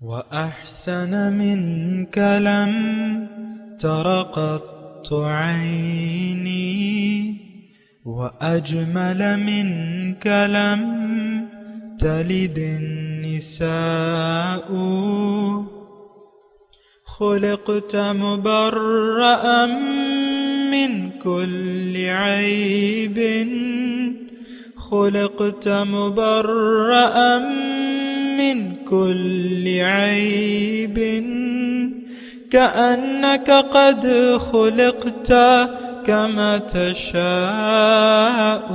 وأحسن منك لم تر قط عيني وأجمل منك لم تلد النساء خلقت مبرأ من كل عيب خلقت مبرأ من كل عيب كأنك قد خلقت كما تشاء.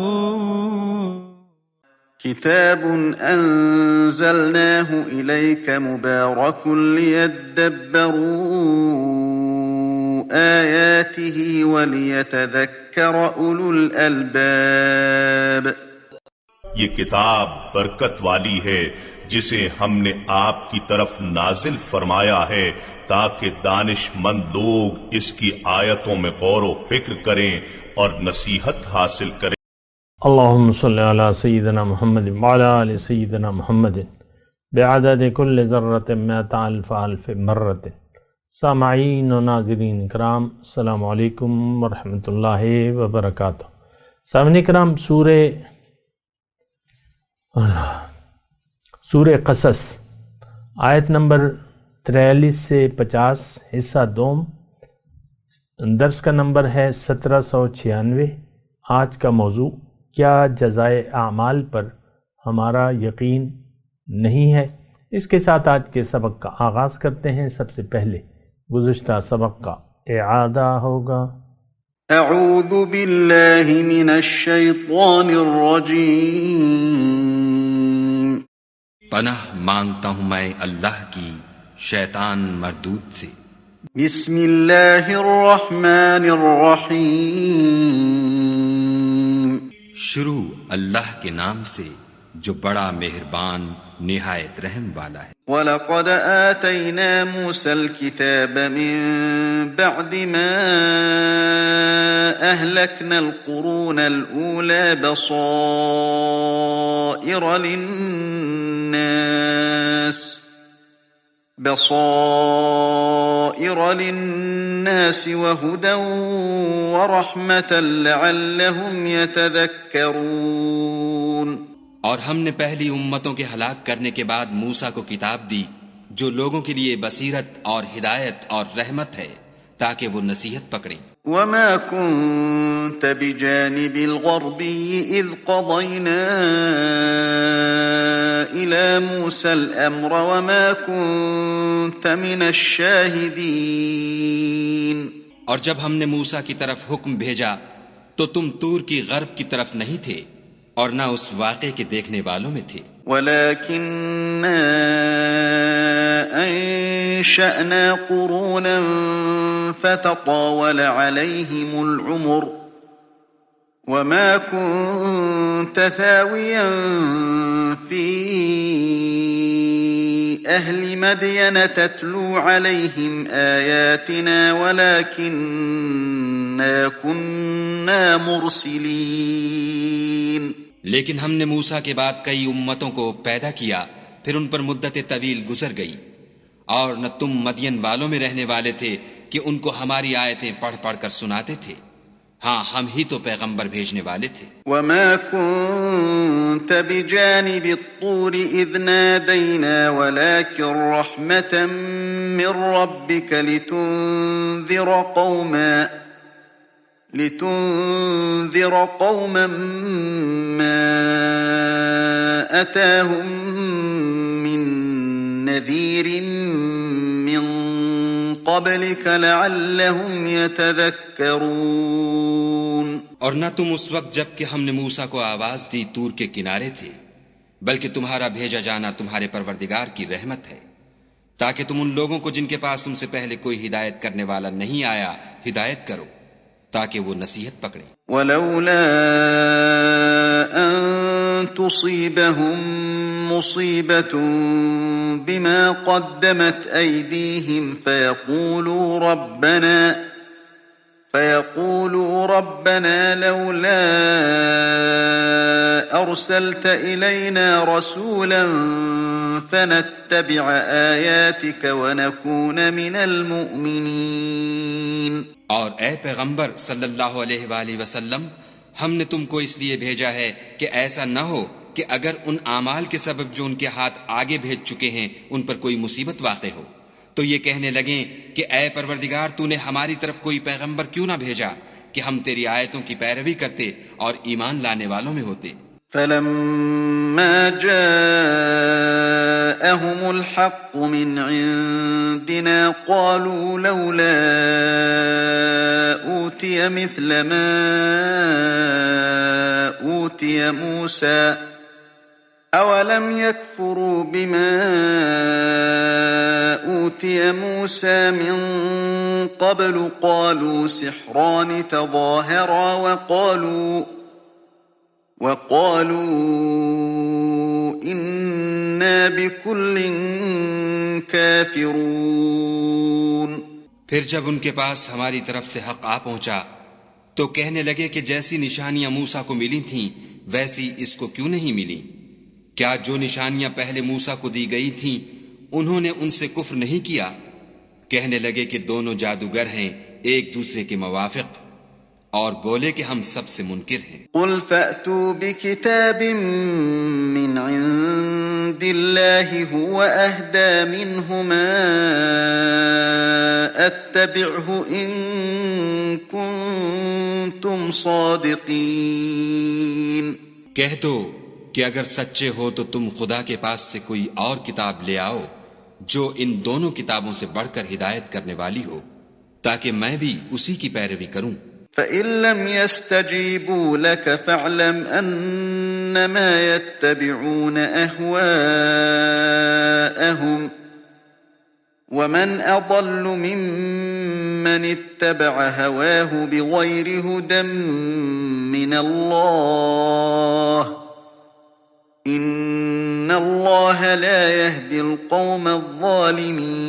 كتاب أنزلناه إليك مبارك ليدبروا آياته وليتذكر أولو الألباب. یہ کتاب برکت والی ہے جسے ہم نے آپ کی طرف نازل فرمایا ہے تاکہ دانش مند لوگ اس کی آیتوں میں غور و فکر کریں اور نصیحت حاصل کریں. اللہم صلی علی سیدنا محمد وعلی آل سیدنا محمد بعدد کل ذرۃ مئۃ الف الف مرۃ. سامعین و ناظرین کرام، السلام علیکم ورحمۃ اللہ وبرکاتہ. سامعین کرام، سورہ قصص آیت نمبر 43 سے 50، حصہ دوم، درس کا نمبر ہے 1796. آج کا موضوع کیا جزائے اعمال پر ہمارا یقین نہیں ہے. اس کے ساتھ آج کے سبق کا آغاز کرتے ہیں. سب سے پہلے گزشتہ سبق کا اعادہ ہوگا. اعوذ باللہ من الشیطان الرجیم. پناہ مانگتا ہوں میں اللہ کی شیطان مردود سے. بسم اللہ الرحمن الرحیم. شروع اللہ کے نام سے جو بڑا مہربان نہایت رحم والا ہے. وَلَقَدْ آتَيْنَا مُوسَى الْكِتَابَ مِن بَعْدِ مَا أَهْلَكْنَا الْقُرُونَ الْأُولَى بَصَائِرَ لِلنَّاسِ وَهُدًى وَرَحْمَةً لَعَلَّهُمْ يَتَذَكَّرُونَ. اور ہم نے پہلی امتوں کے ہلاک کرنے کے بعد موسیٰ کو کتاب دی جو لوگوں کے لیے بصیرت اور ہدایت اور رحمت ہے تاکہ وہ نصیحت پکڑیں. وَمَا كُنْتَ بِجَانِبِ الْغَرْبِيِّ إِذْ قَضَيْنَا إِلَى مُوسَى الْأَمْرَ وَمَا كُنْتَ مِنَ الشَّاهِدِينَ. اور جب ہم نے موسیٰ کی طرف حکم بھیجا تو تم طور کی غرب کی طرف نہیں تھے اور نہ اس واقعے کے دیکھنے والوں میں تھے. وَلَكِنَّا أَنشَأْنَا قُرُونًا فَتَطَاوَلَ عَلَيْهِمُ الْعُمُرُ وَمَا كُنْتَ ثَاوِيًا فِي أَهْلِ مَدْيَنَ تَتْلُو عَلَيْهِمْ آيَاتِنَا وَلَكِنَّا كُنَّا مُرْسِلِينَ. لیکن ہم نے موسیٰ کے بعد کئی امتوں کو پیدا کیا، پھر ان پر مدت طویل گزر گئی، اور نہ تم مدین والوں میں رہنے والے تھے کہ ان کو ہماری آیتیں پڑھ پڑھ کر سناتے تھے. ہاں، ہم ہی تو پیغمبر بھیجنے والے تھے. وَمَا كُنْتَ بِجَانِبِ الطُّورِ إِذْ نَادَيْنَا وَلَكِنْ رَحْمَةً مِّن رَّبِّكَ لِتُنذِرَ قَوْمًا مَّا أَتَاهُم مِّن نَّذِيرٍ مِّن قَبْلِكَ لَعَلَّهُمْ يَتَذَكَّرُونَ. اور نہ تم اس وقت جب کہ ہم نے موسیٰ کو آواز دی طور کے کنارے تھے، بلکہ تمہارا بھیجا جانا تمہارے پروردگار کی رحمت ہے تاکہ تم ان لوگوں کو جن کے پاس تم سے پہلے کوئی ہدایت کرنے والا نہیں آیا ہدایت کرو تاکہ وہ نصیحت پکڑیں. وَلَوْلَا أَن تُصِيبَهُم مُّصِيبَةٌ بِمَا قَدَّمَتْ أَيْدِيهِمْ فيقولوا ربنا لولا أرسلت إلينا رسولا فنتبع آياتك ونكون من المؤمنين. اور اے پیغمبر صلی اللہ علیہ وآلہ وسلم، ہم نے تم کو اس لیے بھیجا ہے کہ ایسا نہ ہو کہ اگر ان اعمال کے سبب جو ان کے ہاتھ آگے بھیج چکے ہیں ان پر کوئی مصیبت واقع ہو تو یہ کہنے لگیں کہ اے پروردگار تو نے ہماری طرف کوئی پیغمبر کیوں نہ بھیجا کہ ہم تیری آیتوں کی پیروی کرتے اور ایمان لانے والوں میں ہوتے. فلما جاءهم الحق من عندنا قالوا لولا أوتي مثل ما أوتي موسى أولم يكفروا بما أوتي موسى من قبل قالوا سحران تظاهرا وقالوا إنا بكل كافرون. پھر جب ان کے پاس ہماری طرف سے حق آ پہنچا تو کہنے لگے کہ جیسی نشانیاں موسیٰ کو ملی تھیں ویسی اس کو کیوں نہیں ملی؟ کیا جو نشانیاں پہلے موسیٰ کو دی گئی تھیں انہوں نے ان سے کفر نہیں کیا؟ کہنے لگے کہ دونوں جادوگر ہیں ایک دوسرے کے موافق، اور بولے کہ ہم سب سے منکر ہیں. قل فأتوا بكتاب من عند الله هو أهدى منهما أتبعه إن كنتم صادقين. کہہ دو کہ اگر سچے ہو تو تم خدا کے پاس سے کوئی اور کتاب لے آؤ جو ان دونوں کتابوں سے بڑھ کر ہدایت کرنے والی ہو تاکہ میں بھی اسی کی پیروی کروں. فَإِن لَّمْ يَسْتَجِيبُوا لَكَ فَاعْلَمْ أَنَّمَا يَتَّبِعُونَ أَهْوَاءَهُمْ وَمَنْ أَضَلُّ مِمَّنِ اتَّبَعَ هَوَاهُ بِغَيْرِ هُدًى مِّنَ اللَّهِ إِنَّ اللَّهَ لَا يَهْدِي الْقَوْمَ الظَّالِمِينَ.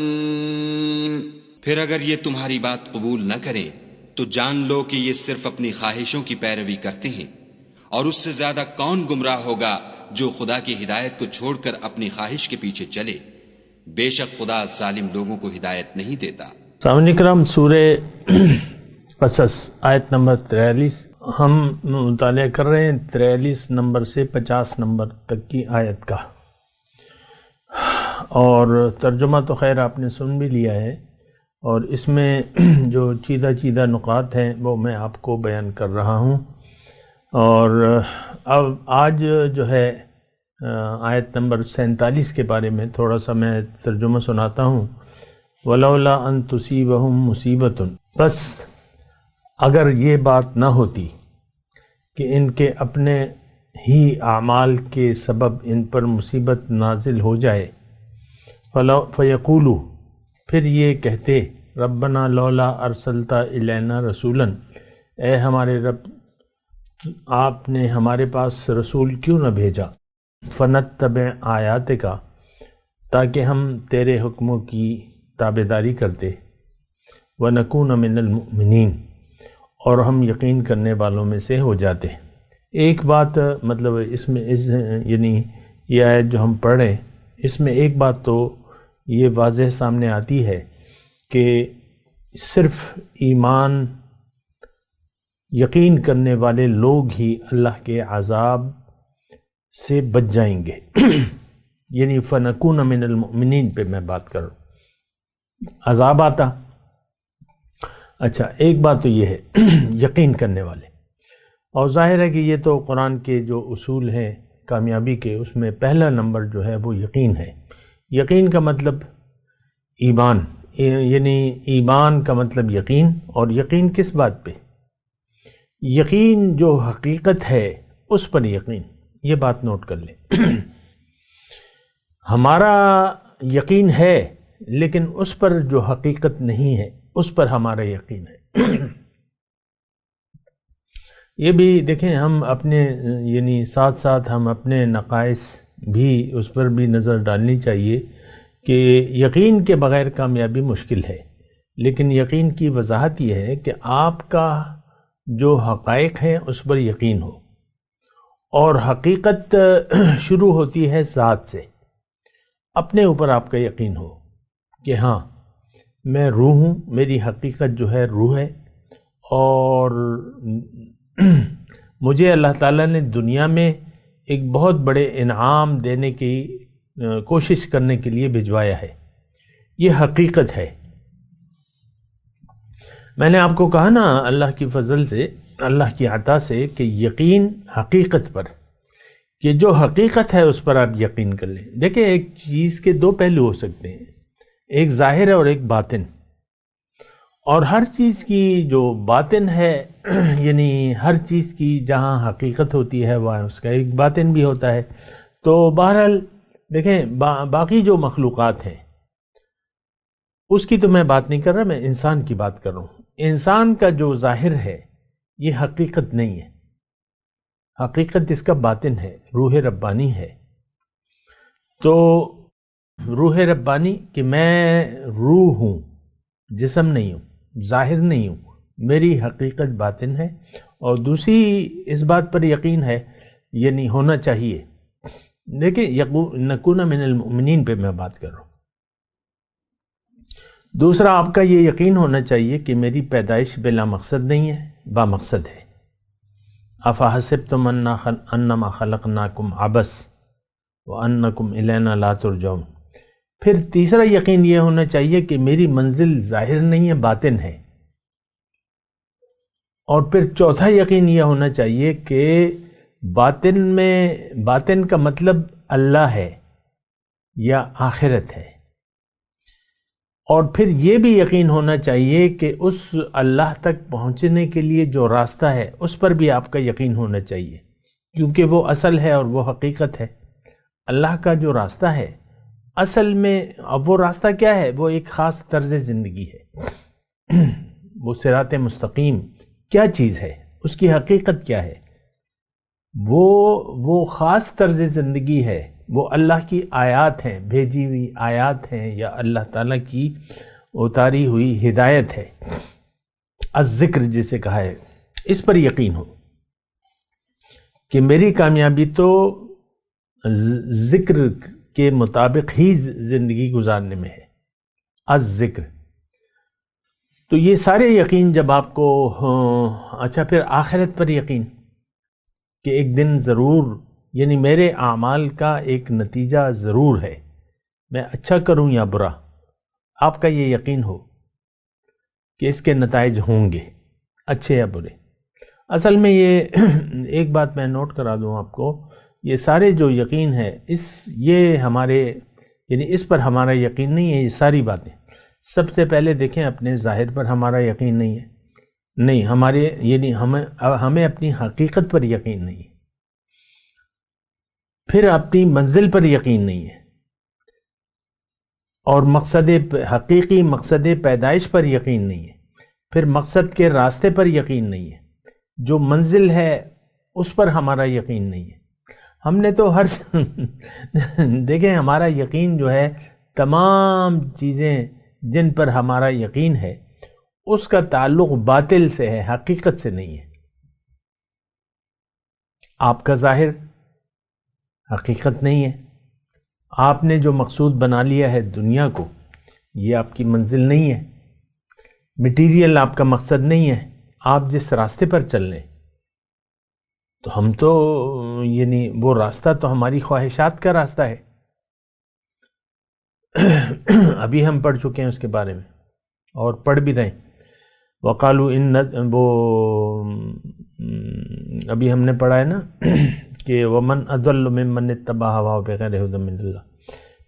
پھر اگر یہ تمہاری بات قبول نہ کریں تو جان لو کہ یہ صرف اپنی خواہشوں کی پیروی کرتے ہیں، اور اس سے زیادہ کون گمراہ ہوگا جو خدا کی ہدایت کو چھوڑ کر اپنی خواہش کے پیچھے چلے. بے شک خدا ظالم لوگوں کو ہدایت نہیں دیتا. سامعین کرام، سورہ قصص آیت نمبر 43 ہم مطالعہ کر رہے ہیں 43 نمبر سے 50 نمبر تک کی آیت کا، اور ترجمہ تو خیر آپ نے سن بھی لیا ہے، اور اس میں جو چیدہ نکات ہیں وہ میں آپ کو بیان کر رہا ہوں. اور اب آج جو ہے آیت نمبر 47 کے بارے میں تھوڑا سا میں ترجمہ سناتا ہوں. وَلَوْلَا أَن تُصِيبَهُم مُّصِيبَةٌ، بس اگر یہ بات نہ ہوتی کہ ان کے اپنے ہی اعمال کے سبب ان پر مصیبت نازل ہو جائے، فَيَقُولُوا، پھر یہ کہتے ربنا لولا ارسلت الینا رسولا، اے ہمارے رب آپ نے ہمارے پاس رسول کیوں نہ بھیجا، فنتبع آیاتک، تاکہ ہم تیرے حکموں کی تابعداری کرتے، ونکون من المؤمنین، اور ہم یقین کرنے والوں میں سے ہو جاتے. ایک بات مطلب اس میں یعنی یہ آیت جو ہم پڑھ رہے اس میں ایک بات تو یہ واضح سامنے آتی ہے کہ صرف ایمان یقین کرنے والے لوگ ہی اللہ کے عذاب سے بچ جائیں گے. یعنی فنکون من المؤمنین پہ میں بات کر رہا ہوں. عذاب آتا، اچھا ایک بات تو یہ ہے یقین کرنے والے، اور ظاہر ہے کہ یہ تو قرآن کے جو اصول ہیں کامیابی کے، اس میں پہلا نمبر جو ہے وہ یقین ہے. یقین کا مطلب ایمان، یعنی ایمان کا مطلب یقین. اور یقین کس بات پہ؟ یقین جو حقیقت ہے اس پر یقین. یہ بات نوٹ کر لیں. ہمارا یقین ہے لیکن اس پر جو حقیقت نہیں ہے اس پر ہمارا یقین ہے. یہ بھی دیکھیں، ہم اپنے یعنی ساتھ ساتھ ہم اپنے نقائص بھی اس پر بھی نظر ڈالنی چاہیے کہ یقین کے بغیر کامیابی مشکل ہے. لیکن یقین کی وضاحت یہ ہے کہ آپ کا جو حقائق ہیں اس پر یقین ہو، اور حقیقت شروع ہوتی ہے ذات سے، اپنے اوپر آپ کا یقین ہو کہ ہاں میں روح ہوں، میری حقیقت جو ہے روح ہے، اور مجھے اللہ تعالیٰ نے دنیا میں ایک بہت بڑے انعام دینے کی کوشش کرنے کے لیے بھجوایا ہے۔ یہ حقیقت ہے۔ میں نے آپ کو کہا نا اللہ کی فضل سے، اللہ کی عطا سے، کہ یقین حقیقت پر، کہ جو حقیقت ہے اس پر آپ یقین کر لیں۔ دیکھیں ایک چیز کے دو پہلو ہو سکتے ہیں، ایک ظاہر ہے اور ایک باطن، اور ہر چیز کی جو باطن ہے یعنی ہر چیز کی جہاں حقیقت ہوتی ہے وہاں اس کا ایک باطن بھی ہوتا ہے۔ تو بہرحال دیکھیں باقی جو مخلوقات ہیں اس کی تو میں بات نہیں کر رہا، میں انسان کی بات کر رہا ہوں۔ انسان کا جو ظاہر ہے یہ حقیقت نہیں ہے، حقیقت اس کا باطن ہے، روح ربانی ہے۔ تو روح ربانی کہ میں روح ہوں، جسم نہیں ہوں، ظاہر نہیں ہوں، میری حقیقت باطن ہے۔ اور دوسری اس بات پر یقین ہے، یعنی ہونا چاہیے، دیکھیں نکون من المؤمنین پہ میں بات کر رہا ہوں۔ دوسرا آپ کا یہ یقین ہونا چاہیے کہ میری پیدائش بلا مقصد نہیں ہے، با مقصد ہے۔ افحسبتم انما خلقناکم عبث وانکم الینا لا ترجعون۔ پھر تیسرا یقین یہ ہونا چاہیے کہ میری منزل ظاہر نہیں ہے، باطن ہے۔ اور پھر چوتھا یقین یہ ہونا چاہیے کہ باطن کا مطلب اللہ ہے یا آخرت ہے۔ اور پھر یہ بھی یقین ہونا چاہیے کہ اس اللہ تک پہنچنے کے لیے جو راستہ ہے اس پر بھی آپ کا یقین ہونا چاہیے، کیونکہ وہ اصل ہے اور وہ حقیقت ہے۔ اللہ کا جو راستہ ہے اصل میں، اب وہ راستہ کیا ہے؟ وہ ایک خاص طرز زندگی ہے۔ وہ صراط مستقیم کیا چیز ہے؟ اس کی حقیقت کیا ہے؟ وہ خاص طرز زندگی ہے، وہ اللہ کی آیات ہیں، بھیجی ہوئی آیات ہیں، یا اللہ تعالیٰ کی اتاری ہوئی ہدایت ہے، الذکر جسے کہا ہے۔ اس پر یقین ہو کہ میری کامیابی تو ذکر کے مطابق ہی زندگی گزارنے میں ہے، الذکر۔ تو یہ سارے یقین جب آپ کو اچھا، پھر آخرت پر یقین کہ ایک دن ضرور، یعنی میرے اعمال کا ایک نتیجہ ضرور ہے، میں اچھا کروں یا برا، آپ کا یہ یقین ہو کہ اس کے نتائج ہوں گے، اچھے یا برے۔ اصل میں یہ ایک بات میں نوٹ کرا دوں آپ کو، یہ سارے جو یقین ہے یہ ہمارے، یعنی اس پر ہمارا یقین نہیں ہے۔ یہ ساری باتیں سب سے پہلے دیکھیں اپنے ظاہر پر ہمارا یقین نہیں ہے، نہیں ہمارے، یعنی ہمیں اپنی حقیقت پر یقین نہیں ہے، پھر اپنی منزل پر یقین نہیں ہے، اور حقیقی مقصد پیدائش پر یقین نہیں ہے، پھر مقصد کے راستے پر یقین نہیں ہے، جو منزل ہے اس پر ہمارا یقین نہیں ہے۔ ہم نے تو دیکھیں ہمارا یقین جو ہے، تمام چیزیں جن پر ہمارا یقین ہے اس کا تعلق باطل سے ہے، حقیقت سے نہیں ہے۔ آپ کا ظاہر حقیقت نہیں ہے، آپ نے جو مقصود بنا لیا ہے دنیا کو، یہ آپ کی منزل نہیں ہے، مٹیریل آپ کا مقصد نہیں ہے۔ آپ جس راستے پر چل رہے، تو ہم تو، یعنی وہ راستہ تو ہماری خواہشات کا راستہ ہے۔ ابھی ہم پڑھ چکے ہیں اس کے بارے میں، اور پڑھ بھی رہے ہیں۔ وَقَالُوا وہ ابھی ہم نے پڑھا ہے نا کہ وَمَنْ أَضَلُّ مِمَّنِ اتَّبَعَ هَوَاهُ بِغَيْرِ هُدًى مِنَ اللَّهِ۔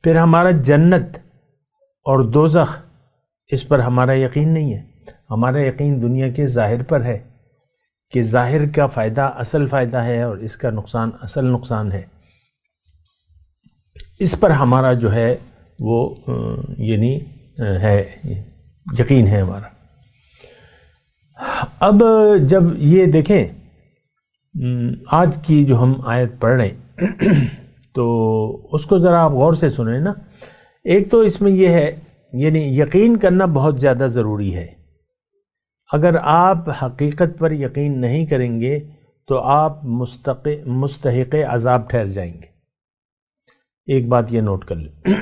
پھر ہمارا جنت اور دوزخ، اس پر ہمارا یقین نہیں ہے، ہمارا یقین دنیا کے ظاہر پر ہے کہ ظاہر کا فائدہ اصل فائدہ ہے اور اس کا نقصان اصل نقصان ہے۔ اس پر ہمارا جو ہے وہ یعنی ہے، یقین ہے ہمارا۔ اب جب یہ دیکھیں آج کی جو ہم آیت پڑھ رہے ہیں تو اس کو ذرا آپ غور سے سنیں نا۔ ایک تو اس میں یہ ہے یعنی یقین کرنا بہت زیادہ ضروری ہے. اگر آپ حقیقت پر یقین نہیں کریں گے تو آپ مستحق عذاب ٹھہر جائیں گے. ایک بات یہ نوٹ کر لیں.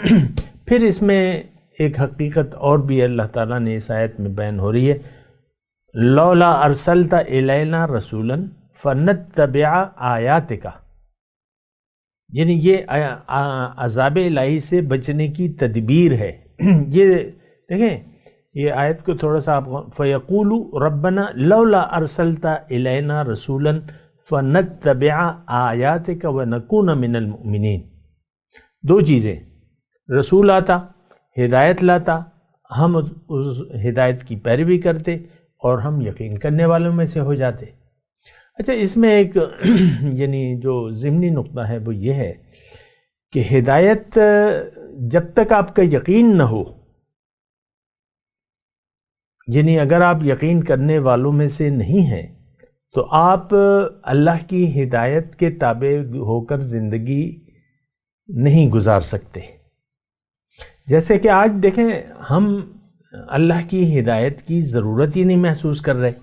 پھر اس میں ایک حقیقت اور بھی اللہ تعالیٰ نے اس آیت میں بیان ہو رہی ہے. لولا ارسلت الینا رسولا فنتبع آیاتک، یعنی یہ عذاب الہی سے بچنے کی تدبیر ہے. یہ دیکھیں، یہ آیت کو تھوڑا سا آپ فَيَقُولُ رَبَّنَا لَوْلَا أَرْسَلْتَ إِلَيْنَا رَسُولًا فَنَتَّبِعَ آيَاتِكَ وَنَكُونَ مِنَ الْمُؤْمِنِينَ. دو چیزیں، رسول آتا، ہدایت لاتا، ہم اس ہدایت کی پیروی کرتے اور ہم یقین کرنے والوں میں سے ہو جاتے. اچھا، اس میں ایک یعنی جو ضمنی نقطہ ہے وہ یہ ہے کہ ہدایت جب تک آپ کا یقین نہ ہو، یعنی اگر آپ یقین کرنے والوں میں سے نہیں ہیں تو آپ اللہ کی ہدایت کے تابع ہو کر زندگی نہیں گزار سکتے. جیسے کہ آج دیکھیں، ہم اللہ کی ہدایت کی ضرورت ہی نہیں محسوس کر رہے.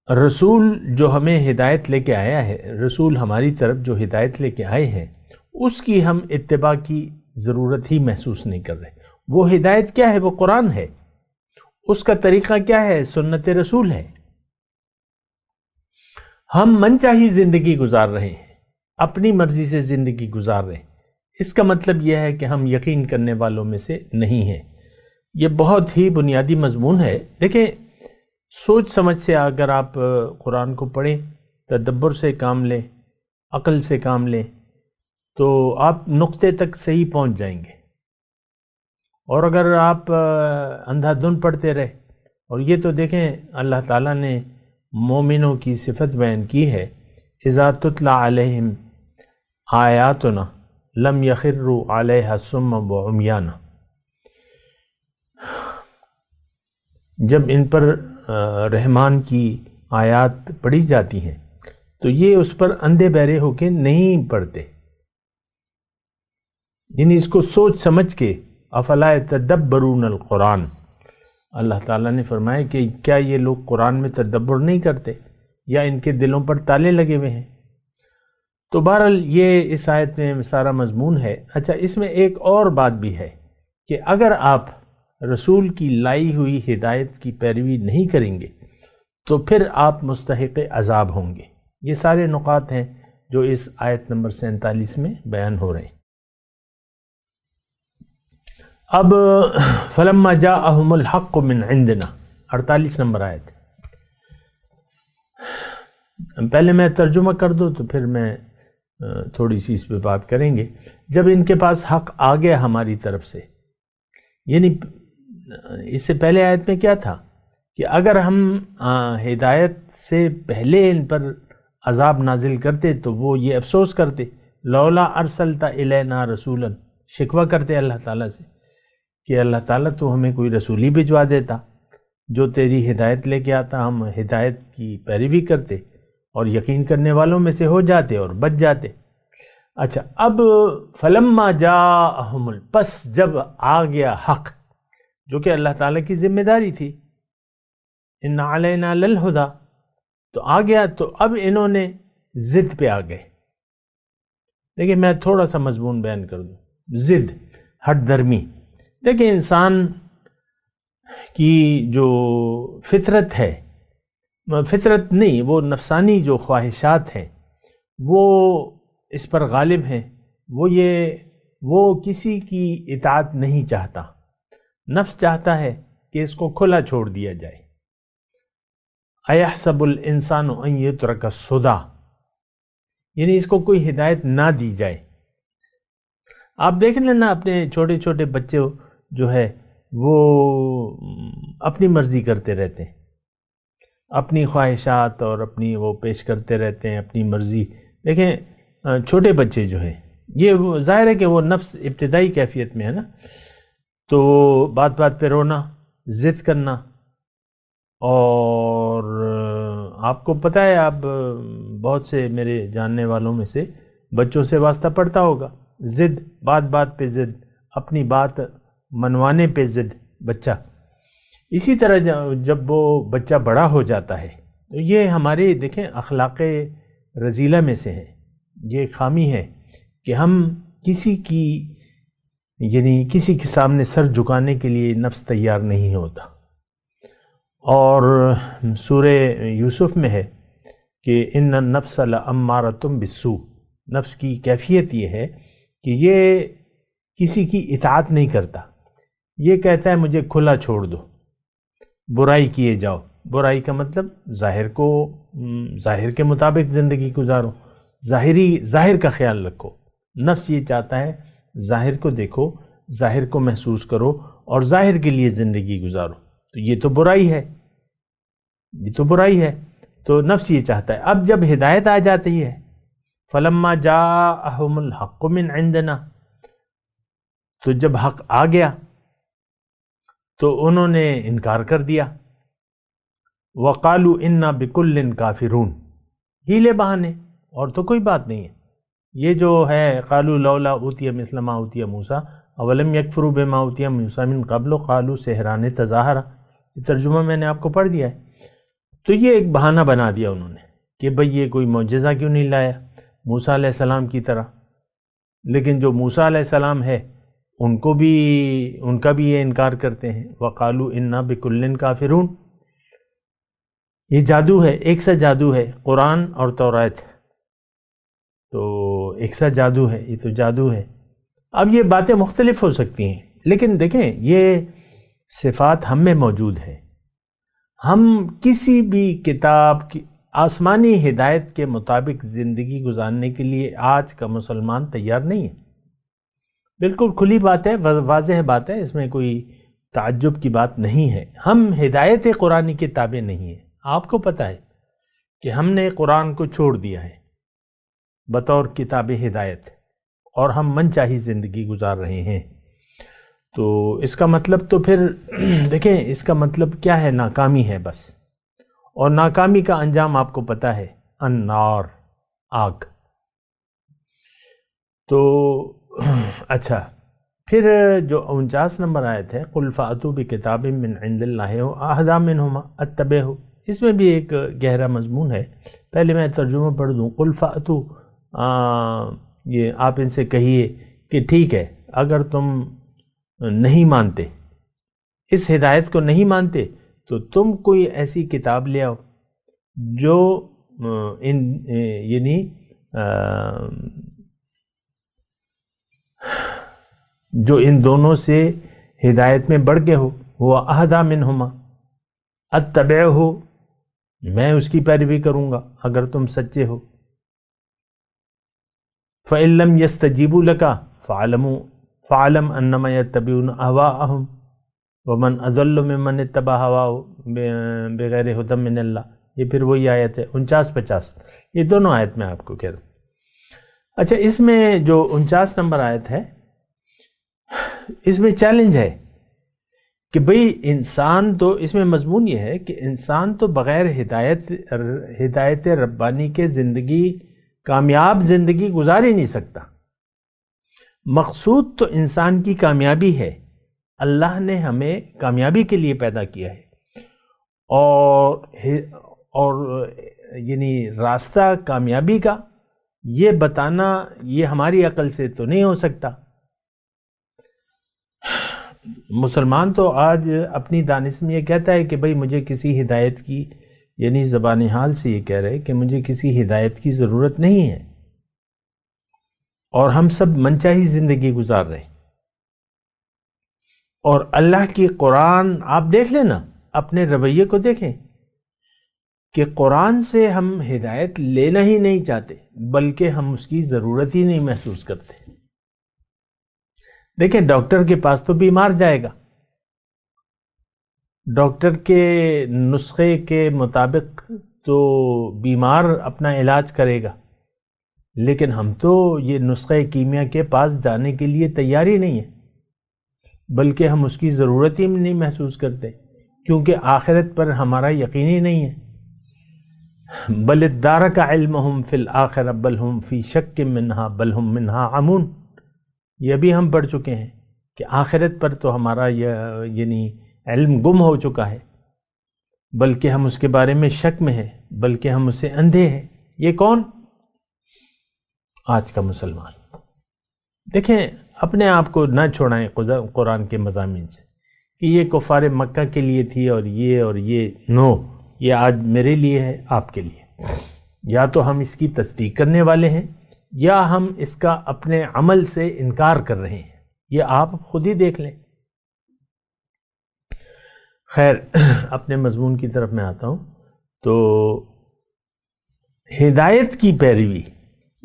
رسول جو ہمیں ہدایت لے کے آیا ہے، رسول ہماری طرف جو ہدایت لے کے آئے ہیں، اس کی ہم اتباع کی ضرورت ہی محسوس نہیں کر رہے. وہ ہدایت کیا ہے؟ وہ قرآن ہے. اس کا طریقہ کیا ہے؟ سنت رسول ہے. ہم من چاہی زندگی گزار رہے ہیں، اپنی مرضی سے زندگی گزار رہے ہیں. اس کا مطلب یہ ہے کہ ہم یقین کرنے والوں میں سے نہیں ہیں. یہ بہت ہی بنیادی مضمون ہے. دیکھیں، سوچ سمجھ سے اگر آپ قرآن کو پڑھیں، تدبر سے کام لیں، عقل سے کام لیں، تو آپ نقطے تک صحیح پہنچ جائیں گے. اور اگر آپ اندھا دھن پڑھتے رہے، اور یہ تو دیکھیں اللہ تعالیٰ نے مومنوں کی صفت بیان کی ہے، اذا تتلی علیہم آیاتنا لم یخروا علیہا صما وعمیانا. جب ان پر رحمان کی آیات پڑھی جاتی ہیں تو یہ اس پر اندھے بہرے ہو کے نہیں پڑھتے، یعنی اس کو سوچ سمجھ کے. افلا یتدبرون القرآن، اللہ تعالیٰ نے فرمایا کہ کیا یہ لوگ قرآن میں تدبر نہیں کرتے، یا ان کے دلوں پر تالے لگے ہوئے ہیں؟ تو بہرحال یہ اس آیت میں سارا مضمون ہے. اچھا، اس میں ایک اور بات بھی ہے کہ اگر آپ رسول کی لائی ہوئی ہدایت کی پیروی نہیں کریں گے تو پھر آپ مستحق عذاب ہوں گے. یہ سارے نقاط ہیں جو اس آیت نمبر 47 میں بیان ہو رہے ہیں. اب فلما جاءہم الحق من عندنا، 48 نمبر آیت. پہلے میں ترجمہ کر دوں تو پھر میں تھوڑی سی اس پہ بات کریں گے. جب ان کے پاس حق آ گیا ہماری طرف سے، یعنی اس سے پہلے آیت میں کیا تھا کہ اگر ہم ہدایت سے پہلے ان پر عذاب نازل کرتے تو وہ یہ افسوس کرتے، لولا ارسلت الینا رسولا، شکوہ کرتے اللہ تعالیٰ سے کہ اللہ تعالیٰ تو ہمیں کوئی رسول ہی بھجوا دیتا جو تیری ہدایت لے کے آتا، ہم ہدایت کی پیروی کرتے اور یقین کرنے والوں میں سے ہو جاتے اور بچ جاتے. اچھا، اب فلما جاءہم، پس جب آ گیا حق، جو کہ اللہ تعالیٰ کی ذمہ داری تھی، ان علینا للہدی، تو آ گیا، تو اب انہوں نے ضد پہ آ گئے. دیکھیں، میں تھوڑا سا مضمون بیان کر دوں. ضد، ہٹ درمی. دیکھیں، انسان کی جو فطرت ہے، فطرت نہیں، وہ نفسانی جو خواہشات ہیں وہ اس پر غالب ہیں. وہ کسی کی اطاعت نہیں چاہتا. نفس چاہتا ہے کہ اس کو کھلا چھوڑ دیا جائے. ایحسب الانسان ان یترک سدی، یعنی اس کو کوئی ہدایت نہ دی جائے. آپ دیکھ لیں نا، اپنے چھوٹے چھوٹے بچے جو ہے وہ اپنی مرضی کرتے رہتے ہیں، اپنی خواہشات اور اپنی وہ پیش کرتے رہتے ہیں، اپنی مرضی. دیکھیں، چھوٹے بچے جو ہیں، یہ ظاہر ہے کہ وہ نفس ابتدائی کیفیت میں ہے نا، تو بات بات پہ رونا، ضد کرنا. اور آپ کو پتہ ہے، آپ بہت سے میرے جاننے والوں میں سے بچوں سے واسطہ پڑتا ہوگا. ضد، بات بات پہ ضد. اپنی بات منوانے پہ ضد بچہ. اسی طرح جب وہ بچہ بڑا ہو جاتا ہے تو یہ ہمارے دیکھیں اخلاق رذیلہ میں سے ہے. یہ خامی ہے کہ ہم کسی کے سامنے سر جھکانے کے لیے نفس تیار نہیں ہوتا. اور سورہ یوسف میں ہے کہ ان النفس لامارۃ بالسوء. نفس کی کیفیت یہ ہے کہ یہ کسی کی اطاعت نہیں کرتا. یہ کہتا ہے مجھے کھلا چھوڑ دو، برائی کیے جاؤ. برائی کا مطلب ظاہر کے مطابق زندگی گزارو، ظاہر کا خیال رکھو. نفس یہ چاہتا ہے ظاہر کو دیکھو، ظاہر کو محسوس کرو اور ظاہر کے لیے زندگی گزارو. تو یہ تو برائی ہے، تو نفس یہ چاہتا ہے. اب جب ہدایت آ جاتی ہے فلما جاءہم الحق من عندنا، تو جب حق آ گیا تو انہوں نے انکار کر دیا. وقالوا انا بکل کافرون، ہیلے بہانے اور تو کوئی بات نہیں ہے. یہ جو ہے قالوا لولا اوتی مثل ما اوتی موسیٰ اولم یکفروا بما اوتی موسیٰ من قبل قالوا سحران تظاہرا. یہ ترجمہ میں نے آپ کو پڑھ دیا ہے. تو یہ ایک بہانہ بنا دیا انہوں نے کہ بھئی یہ کوئی معجزہ کیوں نہیں لایا موسیٰ علیہ السلام کی طرح. لیکن جو موسیٰ علیہ السلام ہے ان کا بھی یہ انکار کرتے ہیں. وقالوا انا بکل کافرون. یہ جادو ہے، ایک سا جادو ہے. قرآن اور تورات تو ایک سا جادو ہے، یہ تو جادو ہے. اب یہ باتیں مختلف ہو سکتی ہیں لیکن دیکھیں یہ صفات ہم میں موجود ہے. ہم کسی بھی کتاب کی آسمانی ہدایت کے مطابق زندگی گزارنے کے لیے آج کا مسلمان تیار نہیں ہے. بالکل کھلی بات ہے، واضح بات ہے، اس میں کوئی تعجب کی بات نہیں ہے. ہم ہدایت قرآنی کے تابع نہیں ہیں. آپ کو پتہ ہے کہ ہم نے قرآن کو چھوڑ دیا ہے بطور کتاب ہدایت اور ہم من چاہی زندگی گزار رہے ہیں. تو اس کا مطلب تو پھر دیکھیں اس کا مطلب کیا ہے؟ ناکامی ہے بس. اور ناکامی کا انجام آپ کو پتہ ہے، النار، آگ. تو اچھا پھر جو 49 نمبر آیت ہے قل فأتوا بکتاب من عند اللہ اہدی منہما اتبعہ، اس میں بھی ایک گہرا مضمون ہے. پہلے میں ترجمہ پڑھ دوں. قل فأتوا، یہ آپ ان سے کہیے کہ ٹھیک ہے اگر تم نہیں مانتے، اس ہدایت کو نہیں مانتے تو تم کوئی ایسی کتاب لے آؤ جو ان دونوں سے ہدایت میں بڑھ کے ہو. وہ اہدی منہما اتبعہ، میں اس کی پیروی کروں گا اگر تم سچے ہو. فَإِن لَّمْ يَسْتَجِيبُوا لَكَ فَاعْلَمْ أَنَّمَا يَتَّبِعُونَ أَهْوَاءَهُمْ وَمَنْ أَضَلُّ مِمَّنِ اتَّبَعَ هَوَاهُ بِغَيْرِ هُدًى مِّنَ اللَّهِ. یہ پھر وہی آیت ہے 49-50، یہ دونوں آیت میں آپ کو کہہ رہا ہوں. اچھا اس میں جو 49 نمبر آیت ہے اس میں چیلنج ہے کہ بھئی انسان تو، اس میں مضمون یہ ہے کہ انسان تو بغیر ہدایت ربانی کے کامیاب زندگی گزار ہی نہیں سکتا. مقصود تو انسان کی کامیابی ہے. اللہ نے ہمیں کامیابی کے لیے پیدا کیا ہے اور یعنی راستہ کامیابی کا یہ بتانا یہ ہماری عقل سے تو نہیں ہو سکتا. مسلمان تو آج اپنی دانش میں یہ کہتا ہے کہ بھئی مجھے کسی ہدایت کی، یعنی زبان حال سے یہ کہہ رہے کہ مجھے کسی ہدایت کی ضرورت نہیں ہے اور ہم سب منچاہی زندگی گزار رہے ہیں. اور اللہ کی قرآن آپ دیکھ لیں نا، اپنے رویے کو دیکھیں کہ قرآن سے ہم ہدایت لینا ہی نہیں چاہتے بلکہ ہم اس کی ضرورت ہی نہیں محسوس کرتے. دیکھیں ڈاکٹر کے پاس تو بیمار جائے گا، ڈاکٹر کے نسخے کے مطابق تو بیمار اپنا علاج کرے گا، لیکن ہم تو یہ نسخہ کیمیا کے پاس جانے کے لیے تیار ہی نہیں ہے بلکہ ہم اس کی ضرورت ہی نہیں محسوس کرتے کیونکہ آخرت پر ہمارا یقین ہی نہیں ہے. بل ادارک علمہم فی الآخرہ بل ہم فی شک منہا بل ہم منہا عمون. یہ بھی ہم پڑھ چکے ہیں کہ آخرت پر تو ہمارا یعنی علم گم ہو چکا ہے، بلکہ ہم اس کے بارے میں شک میں ہیں، بلکہ ہم اسے اندھے ہیں۔ یہ کون؟ آج کا مسلمان۔ دیکھیں، اپنے آپ کو نہ چھوڑائیں قرآن کے مضامین سے کہ یہ کفار مکہ کے لیے تھی اور یہ نو، یہ آج میرے لیے ہے، آپ کے لیے۔ یا تو ہم اس کی تصدیق کرنے والے ہیں یا ہم اس کا اپنے عمل سے انکار کر رہے ہیں، یہ آپ خود ہی دیکھ لیں۔ خیر، اپنے مضمون کی طرف میں آتا ہوں۔ تو ہدایت کی پیروی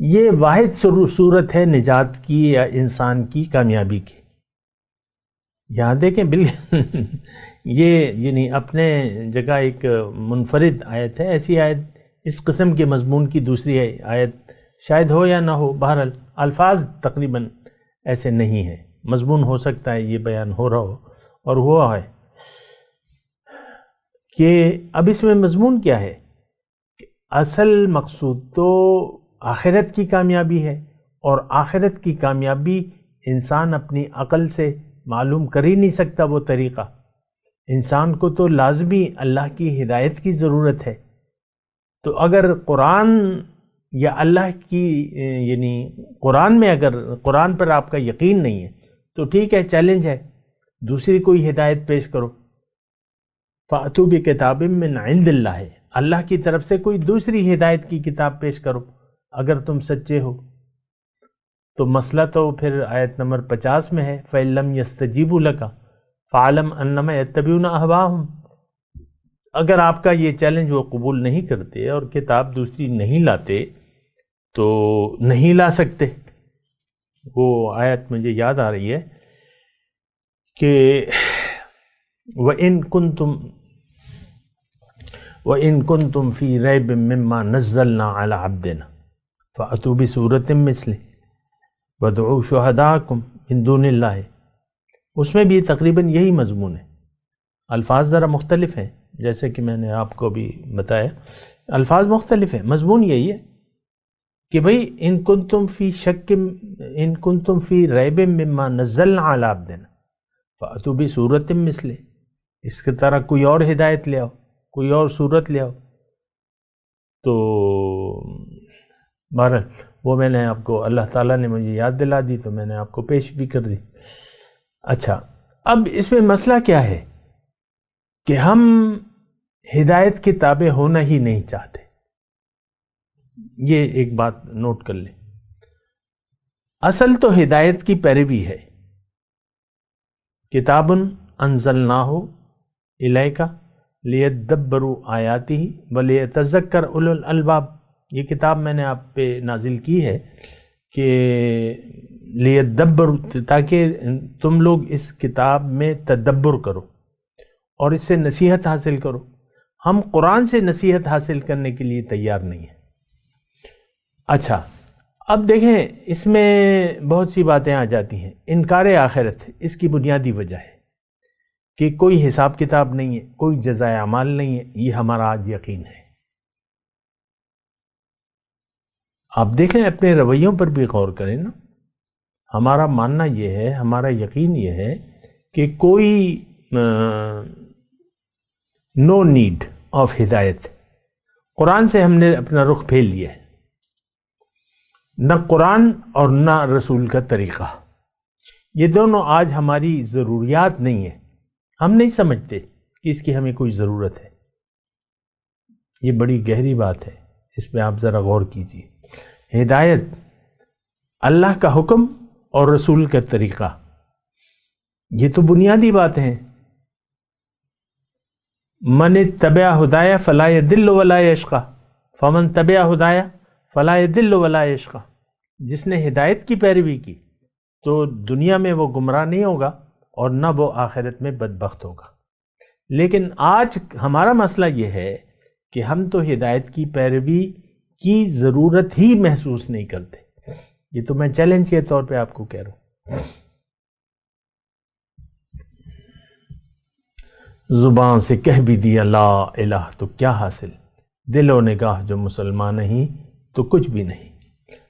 یہ واحد صورت ہے نجات کی یا انسان کی کامیابی کی۔ یہاں دیکھیں، بالکل یہ یعنی اپنے جگہ ایک منفرد آیت ہے۔ ایسی آیت اس قسم کے مضمون کی دوسری آیت شاید ہو یا نہ ہو، بہرحال الفاظ تقریباً ایسے نہیں ہیں۔ مضمون ہو سکتا ہے یہ بیان ہو رہا ہو اور ہوا ہے کہ اب اس میں مضمون کیا ہے کہ اصل مقصود تو آخرت کی کامیابی ہے، اور آخرت کی کامیابی انسان اپنی عقل سے معلوم کر ہی نہیں سکتا وہ طریقہ۔ انسان کو تو لازمی اللہ کی ہدایت کی ضرورت ہے۔ تو اگر قرآن یا اللہ کی یعنی قرآن میں اگر قرآن پر آپ کا یقین نہیں ہے تو ٹھیک ہے، چیلنج ہے، دوسری کوئی ہدایت پیش کرو۔ فَأْتُوا بِكِتَابٍ مِّنْ عِنْدِ اللَّهِ، اللہ کی طرف سے کوئی دوسری ہدایت کی کتاب پیش کرو اگر تم سچے ہو۔ تو مسئلہ تو پھر آیت نمبر 50 میں ہے، فَإِن لَّمْ يَسْتَجِيبُوا لَكَ فَاعْلَمْ أَنَّمَا يَتَّبِعُونَ أَهْوَاءَهُمْ۔ اگر آپ کا یہ چیلنج وہ قبول نہیں کرتے اور کتاب دوسری نہیں لاتے تو نہیں لا سکتے۔ وہ آیت مجھے یاد آ رہی ہے کہ وَإِن كُنتُمْ فِي رَيْبٍ مِّمَّا نَزَّلْنَا عَلَىٰ عَبْدِنَا فَأْتُوا بِسُورَةٍ مِّثْلِهِ وَادْعُوا شُهَدَاءَكُم مِّن دُونِ اللَّهِ۔ اس میں بھی تقریباً یہی مضمون ہے، الفاظ ذرا مختلف ہیں، جیسے کہ میں نے آپ کو بھی بتایا، الفاظ مختلف ہیں، مضمون یہی ہے کہ بھئی ان کنتم فی ریب مما نزلنا علی عبدنا فأتوا بسورۃ مثلہ، اس کی طرح کوئی اور ہدایت لے آؤ، کوئی اور صورت لے آؤ۔ تو بہرحال وہ میں نے آپ کو، اللہ تعالیٰ نے مجھے یاد دلا دی تو میں نے آپ کو پیش بھی کر دی۔ اچھا، اب اس میں مسئلہ کیا ہے کہ ہم ہدایت کے تابع ہونا ہی نہیں چاہتے۔ یہ ایک بات نوٹ کر لیں، اصل تو ہدایت کی پیروی ہے۔ کتاب انزلناہ الیک لیدبروا آیاتہ ولیتذکر اولو الالباب، یہ کتاب میں نے آپ پہ نازل کی ہے کہ لیدبروا، تاکہ تم لوگ اس کتاب میں تدبر کرو اور اس سے نصیحت حاصل کرو۔ ہم قرآن سے نصیحت حاصل کرنے کے لیے تیار نہیں ہیں۔ اچھا، اب دیکھیں اس میں بہت سی باتیں آ جاتی ہیں۔ انکار آخرت اس کی بنیادی وجہ ہے کہ کوئی حساب کتاب نہیں ہے، کوئی جزائے اعمال نہیں ہے، یہ ہمارا آج یقین ہے۔ آپ دیکھیں اپنے رویوں پر بھی غور کریں نا، ہمارا ماننا یہ ہے، ہمارا یقین یہ ہے کہ کوئی نو نیڈ آف ہدایت، قرآن سے ہم نے اپنا رخ پھیر لیا ہے، نہ قرآن اور نہ رسول کا طریقہ، یہ دونوں آج ہماری ضروریات نہیں ہیں، ہم نہیں سمجھتے کہ اس کی ہمیں کوئی ضرورت ہے۔ یہ بڑی گہری بات ہے، اس پہ آپ ذرا غور کیجیے۔ ہدایت، اللہ کا حکم اور رسول کا طریقہ، یہ تو بنیادی بات ہیں۔ من اتبع ہدایہ فلا یضل ولا یشقی، فمن تبع ہدایہ فلا یضل ولا یشقی، جس نے ہدایت کی پیروی کی تو دنیا میں وہ گمراہ نہیں ہوگا اور نہ وہ آخرت میں بدبخت ہوگا۔ لیکن آج ہمارا مسئلہ یہ ہے کہ ہم تو ہدایت کی پیروی کی ضرورت ہی محسوس نہیں کرتے۔ یہ تو میں چیلنج کے طور پہ آپ کو کہہ رہا ہوں۔ زبان سے کہہ بھی دیا لا الہ تو کیا حاصل، دل و نگاہ جو مسلمان نہیں تو کچھ بھی نہیں۔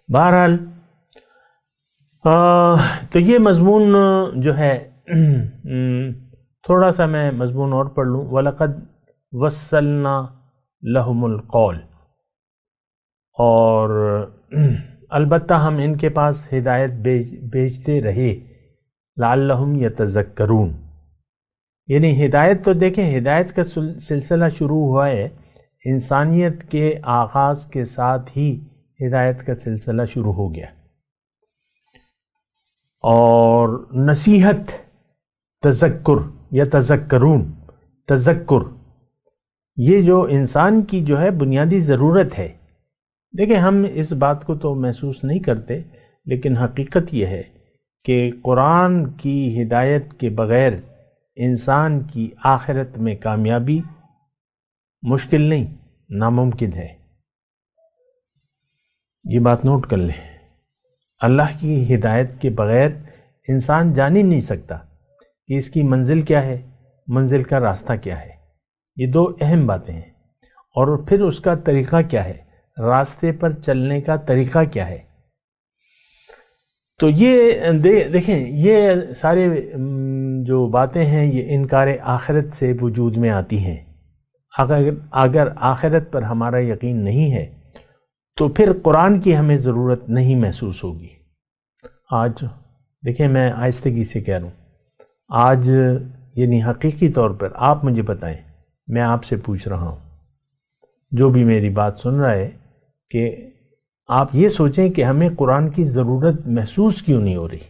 بہرحال تو یہ مضمون جو ہے تھوڑا سا میں مضمون اور پڑھ لوں. وَلَقَدْ وَصَّلْنَا لَهُمُ الْقَوْلَ، اور البتہ ہم ان کے پاس ہدایت بھیجتے رہے. لَعَلَّهُمْ يَتَذَكَّرُونَ، یعنی ہدایت تو دیکھیں، ہدایت کا سلسلہ شروع ہوا ہے انسانیت کے آغاز کے ساتھ ہی ہدایت کا سلسلہ شروع ہو گیا. اور نصیحت، تذکر یا تذکرون، تذکر، یہ جو انسان کی جو ہے بنیادی ضرورت ہے. دیکھیں ہم اس بات کو تو محسوس نہیں کرتے، لیکن حقیقت یہ ہے کہ قرآن کی ہدایت کے بغیر انسان کی آخرت میں کامیابی مشکل نہیں، ناممکن ہے. یہ بات نوٹ کر لیں، اللہ کی ہدایت کے بغیر انسان جان ہی نہیں سکتا کہ اس کی منزل کیا ہے، منزل کا راستہ کیا ہے. یہ دو اہم باتیں ہیں. اور پھر اس کا طریقہ کیا ہے، راستے پر چلنے کا طریقہ کیا ہے. تو یہ دیکھیں، یہ سارے جو باتیں ہیں یہ انکار آخرت سے وجود میں آتی ہیں. اگر آخرت پر ہمارا یقین نہیں ہے تو پھر قرآن کی ہمیں ضرورت نہیں محسوس ہوگی. آج دیکھیں، میں آہستگی سے کہہ رہا ہوں، آج یعنی حقیقی طور پر آپ مجھے بتائیں، میں آپ سے پوچھ رہا ہوں، جو بھی میری بات سن رہا ہے، کہ آپ یہ سوچیں کہ ہمیں قرآن کی ضرورت محسوس کیوں نہیں ہو رہی.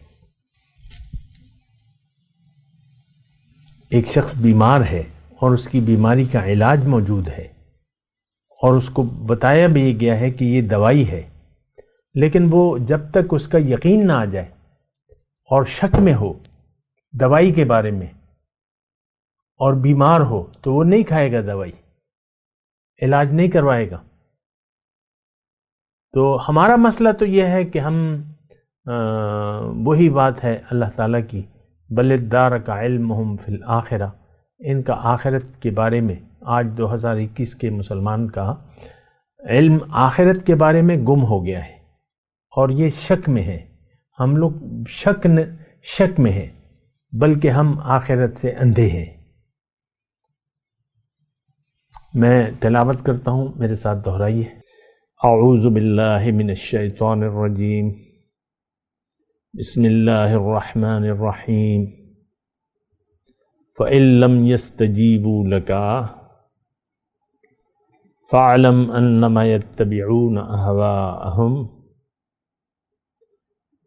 ایک شخص بیمار ہے اور اس کی بیماری کا علاج موجود ہے اور اس کو بتایا بھی گیا ہے کہ یہ دوائی ہے، لیکن وہ جب تک اس کا یقین نہ آ جائے اور شک میں ہو دوائی کے بارے میں اور بیمار ہو تو وہ نہیں کھائے گا دوائی، علاج نہیں کروائے گا. تو ہمارا مسئلہ تو یہ ہے کہ ہم وہی بات ہے اللہ تعالیٰ کی، بل ادارک علمہم فی الآخرہ، ان کا آخرت کے بارے میں آج 2021 کے مسلمان کا علم آخرت کے بارے میں گم ہو گیا ہے اور یہ شک میں ہے. ہم لوگ شک میں ہیں، بلکہ ہم آخرت سے اندھے ہیں. میں تلاوت کرتا ہوں، میرے ساتھ دہرائیے. اعوذ باللہ من الشیطان الرجیم، بسم اللہ الرحمن الرحیم. فَإِن لَّمْ يَسْتَجِيبُوا لَكَ فَاعْلَمْ أَنَّمَا يَتَّبِعُونَ أَهْوَاءَهُمْ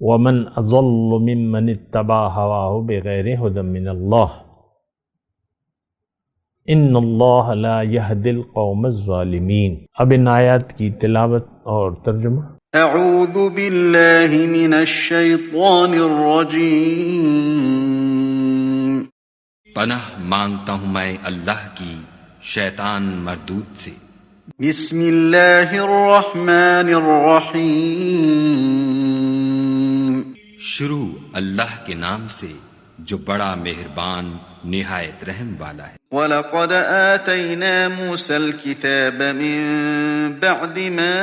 وَمَنْ أَضَلُّ مِمَّنِ اتَّبَعَ هَوَاهُ بِغَيْرِ هُدًى مِّنَ اللَّهِ ان اللہ لا يهدي القوم الظالمین. اب ان آیات کی تلاوت اور ترجمہ. اعوذ باللہ من الشیطان الرجیم. پناہ مانگتا ہوں میں اللہ کی شیطان مردود سے. بسم اللہ الرحمن الرحیم. شروع اللہ کے نام سے جو بڑا مہربان نہایت رحم والا ہے. وَلَقَدْ آتَيْنَا مُوسَى الْكِتَابَ مِن بَعْدِ مَا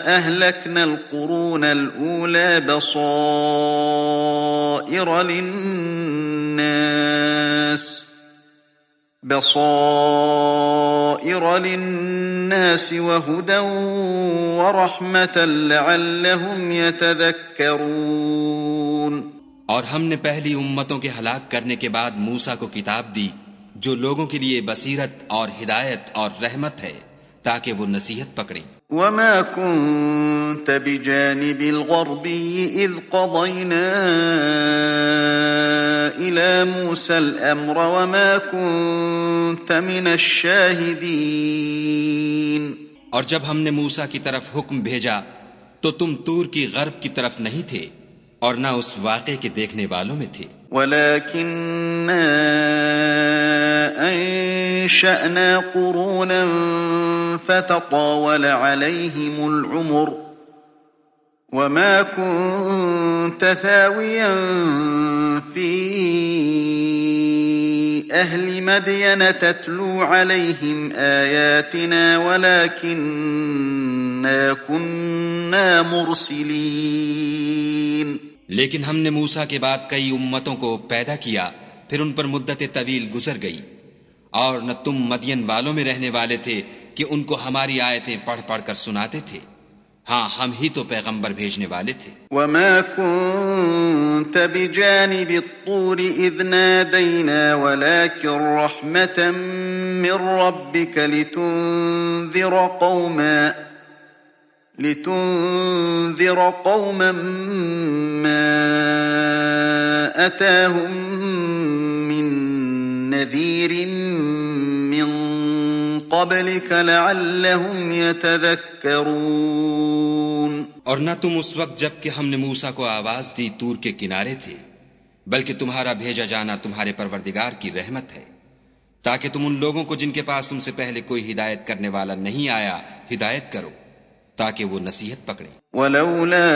أَهْلَكْنَا الْقُرُونَ الْأُولَى بَصَائِرَ لِلنَّاسِ وَهُدًى وَرَحْمَةً لَعَلَّهُمْ يَتَذَكَّرُونَ. اور ہم نے پہلی امتوں کے ہلاک کرنے کے بعد موسیٰ کو کتاب دی جو لوگوں کے لیے بصیرت اور ہدایت اور رحمت ہے تاکہ وہ نصیحت پکڑیں. وَمَا كُنْتَ بِجَانِبِ الْغَرْبِيِّ إِذْ قَضَيْنَا إِلَى مُوسَى الْأَمْرَ وَمَا كُنْتَ مِنَ الشَّاهِدِينَ. اور جب ہم نے موسیٰ کی طرف حکم بھیجا تو تم طور کی غرب کی طرف نہیں تھے اور نہ اس واقعے کے دیکھنے والوں میں تھے. وَلَكِنَّا أَنشَأْنَا قُرُونًا فَتَطَاوَلَ عَلَيْهِمُ الْعُمُرُ وَمَا كُنْتَ ثَاوِيًا فِي أَهْلِ مَدْيَنَ تَتْلُو عَلَيْهِمْ آيَاتِنَا وَلَكِنَّا إِنَّا كُنَّا مُرْسِلِينَ لیکن ہم نے موسیٰ کے بعد کئی امتوں کو پیدا کیا، پھر ان پر مدت طویل گزر گئی، اور نہ تم مدین والوں میں رہنے والے تھے کہ ان کو ہماری آیتیں پڑھ پڑھ کر سناتے تھے۔ ہاں، ہم ہی تو پیغمبر بھیجنے والے تھے۔ وَمَا كُنْتَ بِجَانِبِ الطُّورِ إِذْ نَادَيْنَا وَلَكِنْ رَحْمَةً مِّن رَّبِّكَ لِتُنذِرَ قَوْمًا مَّا أَتَاهُم مِّن نَّذِيرٍ مِّن قَبْلِكَ لَعَلَّهُمْ يَتَذَكَّرُونَ۔ اور نہ تم اس وقت جب کہ ہم نے موسیٰ کو آواز دی طور کے کنارے تھے، بلکہ تمہارا بھیجا جانا تمہارے پروردگار کی رحمت ہے، تاکہ تم ان لوگوں کو جن کے پاس تم سے پہلے کوئی ہدایت کرنے والا نہیں آیا ہدایت کرو، تاکہ وہ نصیحت پکڑیں۔ وَلَوْلَا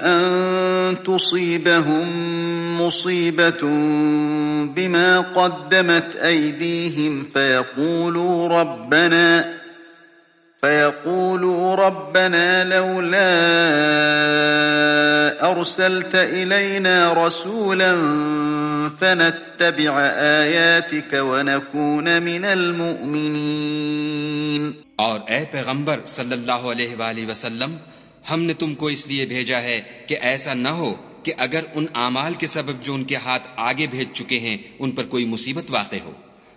أَن تُصِيبَهُم مُّصِيبَةٌ بِمَا قَدَّمَتْ أَيْدِيهِمْ فَيَقُولُوا رَبَّنَا لَوْلَا أَرْسَلْتَ إِلَيْنَا رَسُولًا فَنَتَّبِعَ آيَاتِكَ وَنَكُونَ مِنَ الْمُؤْمِنِينَ۔ اور اے پیغمبر صلی اللہ علیہ وآلہ وسلم، ہم نے تم کو اس لیے بھیجا ہے کہ ایسا نہ ہو کہ اگر ان اعمال کے سبب جو ان کے ہاتھ آگے بھیج چکے ہیں ان پر کوئی مصیبت واقع ہو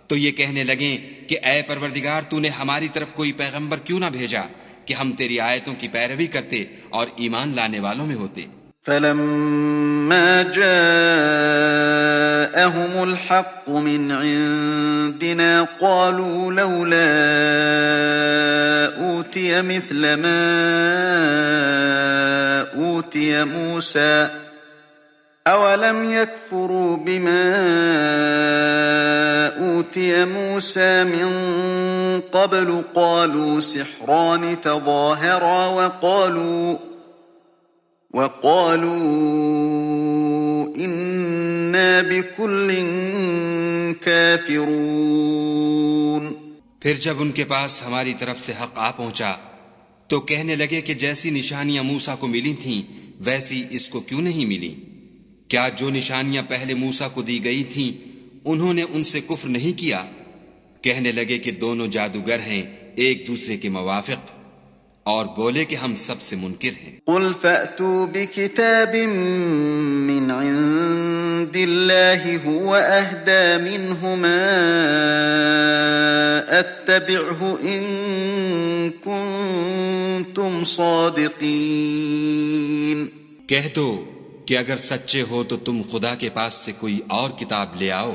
تو یہ کہنے لگیں کہ اے پروردگار تو نے ہماری طرف کوئی پیغمبر کیوں نہ بھیجا کہ ہم تیری آیتوں کی پیروی کرتے اور ایمان لانے والوں میں ہوتے۔ فَلَمَّا جَاءَهُمُ الْحَقُّ مِنْ عِنْدِنَا قَالُوا لَوْلَا أُوتِيَ مِثْلَ مَا أُوتِيَ مُوسَى أَوَلَمْ يَكْفُرُوا بِمَا أُوتِيَ مُوسَى مِنْ قَبْلُ قَالُوا سِحْرَانِ تَظَاهَرَا وَقَالُوا إِنَّا بِكُلٍّ كَافِرُونَ۔ پھر جب ان کے پاس ہماری طرف سے حق آ پہنچا تو کہنے لگے کہ جیسی نشانیاں موسیٰ کو ملی تھیں ویسی اس کو کیوں نہیں ملی؟ کیا جو نشانیاں پہلے موسیٰ کو دی گئی تھیں انہوں نے ان سے کفر نہیں کیا؟ کہنے لگے کہ دونوں جادوگر ہیں ایک دوسرے کے موافق، اور بولے کہ ہم سب سے منکر ہیں۔ قُلْ فَأْتُوا بِكِتَابٍ مِّنْ عِندِ اللَّهِ هُوَ أَهْدَىٰ مِنْهُمَا أَتَّبِعْهُ إِن كُنتُمْ صَادِقِينَ۔ کہہ دو کہ اگر سچے ہو تو تم خدا کے پاس سے کوئی اور کتاب لے آؤ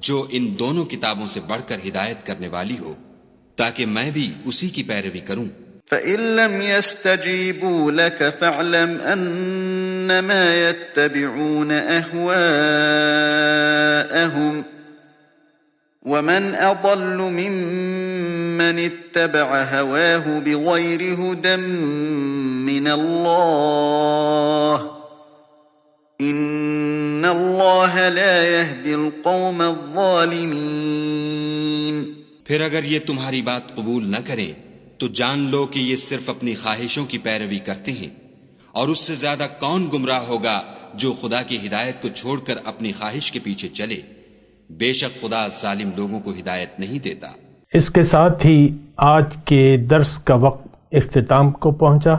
جو ان دونوں کتابوں سے بڑھ کر ہدایت کرنے والی ہو، تاکہ میں بھی اسی کی پیروی کروں۔ فَإِن لَّمْ يَسْتَجِيبُوا لَكَ فَاعْلَمْ أَنَّمَا يَتَّبِعُونَ أَهْوَاءَهُمْ ۚ وَمَنْ أَضَلُّ مِمَّنِ اتَّبَعَ هَوَاهُ بِغَيْرِ هُدًى مِّنَ اللَّهِ ۚ إِنَّ اللَّهَ لَا يَهْدِي الْقَوْمَ الظَّالِمِينَ۔ پھر اگر یہ تمہاری بات قبول نہ کریں تو جان لو کہ یہ صرف اپنی خواہشوں کی پیروی کرتے ہیں، اور اس سے زیادہ کون گمراہ ہوگا جو خدا کی ہدایت کو چھوڑ کر اپنی خواہش کے پیچھے چلے۔ بے شک خدا ظالم لوگوں کو ہدایت نہیں دیتا۔ اس کے ساتھ ہی آج کے درس کا وقت اختتام کو پہنچا۔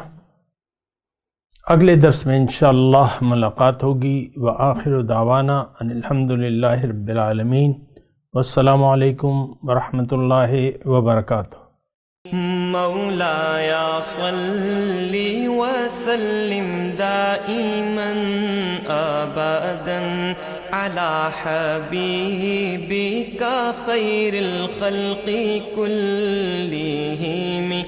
اگلے درس میں انشاءاللہ ملاقات ہوگی۔ وآخر دعوانا ان الحمدللہ رب العالمین، والسلام علیکم ورحمۃ اللہ وبرکاتہ۔ مولایا صلی وسلم دائما ابدا علی حبیبک خیر الخلق کلہم۔